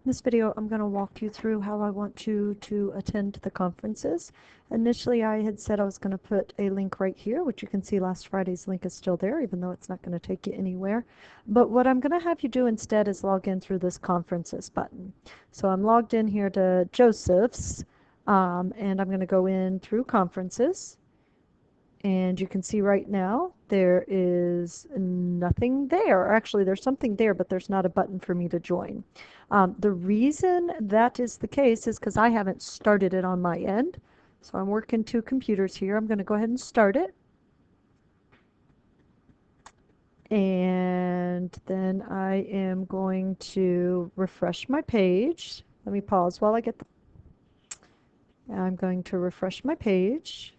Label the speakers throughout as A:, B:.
A: In this video, I'm going to walk you through how I want you to attend the conferences. Initially, I had said I was going to put a link right here, which you can see last Friday's link is still there, even though it's not going to take you anywhere. But what I'm going to have you do instead is log in through this conferences button. So I'm logged in here to Joseph's, and I'm going to go in through conferences. And you can see right now there is nothing there. Actually, there's something there, but there's not a button for me to join. The reason that is the case is because I haven't started it on my end. So I'm working two computers here. I'm going to go ahead and start it. And then I am going to refresh my page. Let me pause while I get I'm going to refresh my page.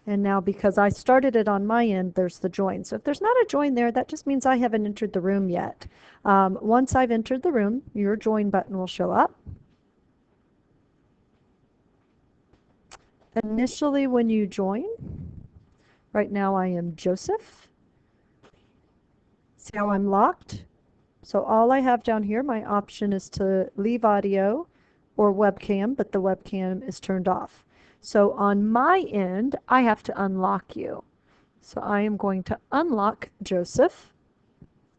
A: And now because I started it on my end, there's the join. So if there's not a join there, that just means I haven't entered the room yet. Once I've entered the room, your join button will show up. Initially, when you join, right now I am Joseph. See how I'm locked? So all I have down here, my option is to leave audio or webcam, but the webcam is turned off. So on my end, I have to unlock you. So I am going to unlock Joseph.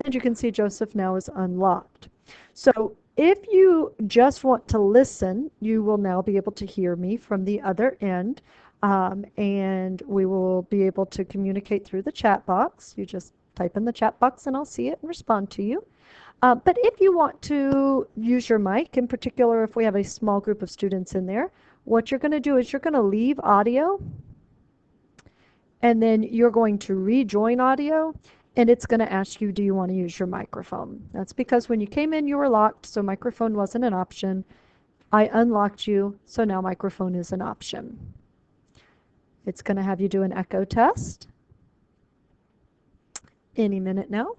A: And you can see Joseph now is unlocked. So if you just want to listen, you will now be able to hear me from the other end. And we will be able to communicate through the chat box. You just type in the chat box and I'll see it and respond to you. But if you want to use your mic, in particular if we have a small group of students in there, what you're going to do is you're going to leave audio and then you're going to rejoin audio and it's going to ask you, do you want to use your microphone? That's because when you came in, you were locked, so microphone wasn't an option. I unlocked you, so now microphone is an option. It's going to have you do an echo test any minute now.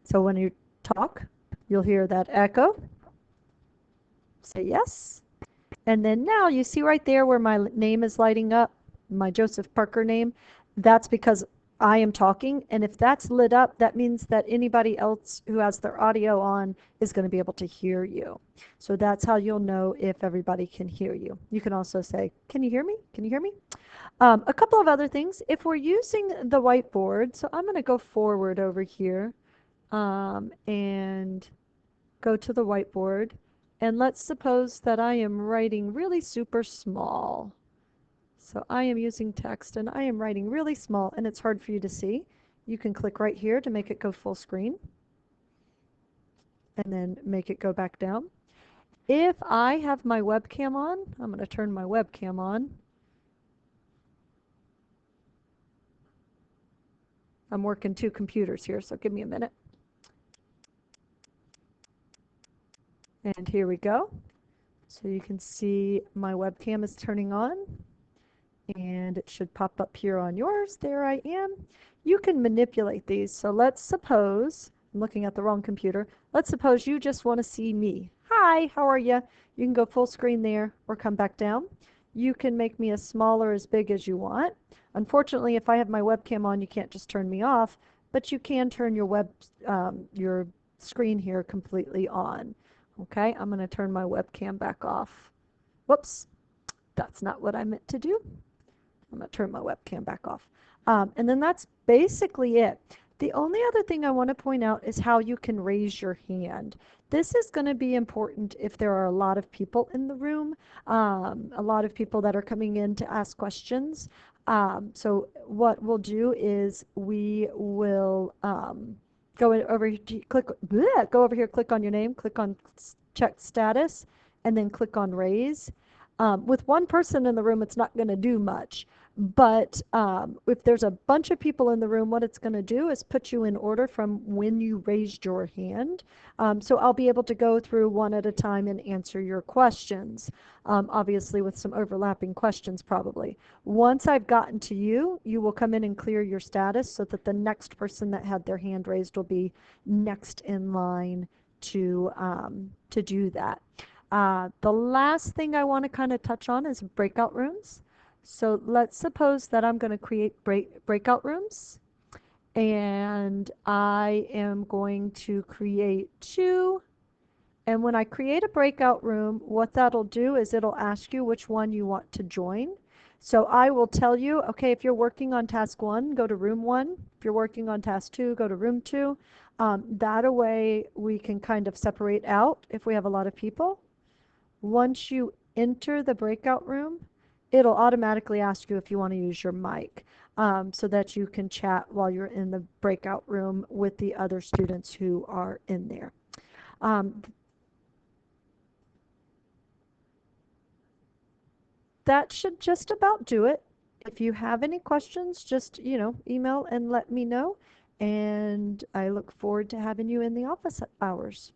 A: So when you talk, you'll hear that echo. Say yes. And then now you see right there where my name is lighting up, my Joseph Parker name, that's because I am talking. And if that's lit up, that means that anybody else who has their audio on is going to be able to hear you. So that's how you'll know if everybody can hear you. You can also say, can you hear me? Can you hear me? A couple of other things. If we're using the whiteboard, so I'm going to go forward over here and go to the whiteboard. And let's suppose that I am writing really super small. So I am using text and I am writing really small and it's hard for you to see. You can click right here to make it go full screen and then make it go back down. If I have my webcam on, I'm going to turn my webcam on. I'm working two computers here, so give me a minute. And here we go. So you can see my webcam is turning on and it should pop up here on yours. There I am. You can manipulate these. So let's suppose, I'm looking at the wrong computer. Let's suppose you just want to see me. Hi, how are you? You can go full screen there or come back down. You can make me as small or as big as you want. Unfortunately, if I have my webcam on, you can't just turn me off, but you can turn your screen here completely on. Okay, I'm going to turn my webcam back off. Whoops, that's not what I meant to do. I'm going to turn my webcam back off. And then that's basically it. The only other thing I want to point out is how you can raise your hand. This is going to be important if there are a lot of people in the room, a lot of people that are coming in to ask questions. So what we'll do is we will go over here, go over here, click on your name, click on check status, and then click on raise. With one person in the room, it's not going to do much. But if there's a bunch of people in the room, what it's going to do is put you in order from when you raised your hand. So I'll be able to go through one at a time and answer your questions, obviously with some overlapping questions probably. Once I've gotten to you, you will come in and clear your status so that the next person that had their hand raised will be next in line to do that. The last thing I want to kind of touch on is breakout rooms. So let's suppose that I'm going to create breakout rooms and I am going to create 2 And when I create a breakout room, what that'll do is it'll ask you which one you want to join. So I will tell you, okay, if you're working on task 1, go to room 1. If you're working on task 2, go to room 2. That a way we can kind of separate out if we have a lot of people. Once you enter the breakout room, it'll automatically ask you if you want to use your mic, so that you can chat while you're in the breakout room with the other students who are in there. Um, that should just about do it. If you have any questions, just, email and let me know. And I look forward to having you in the office hours.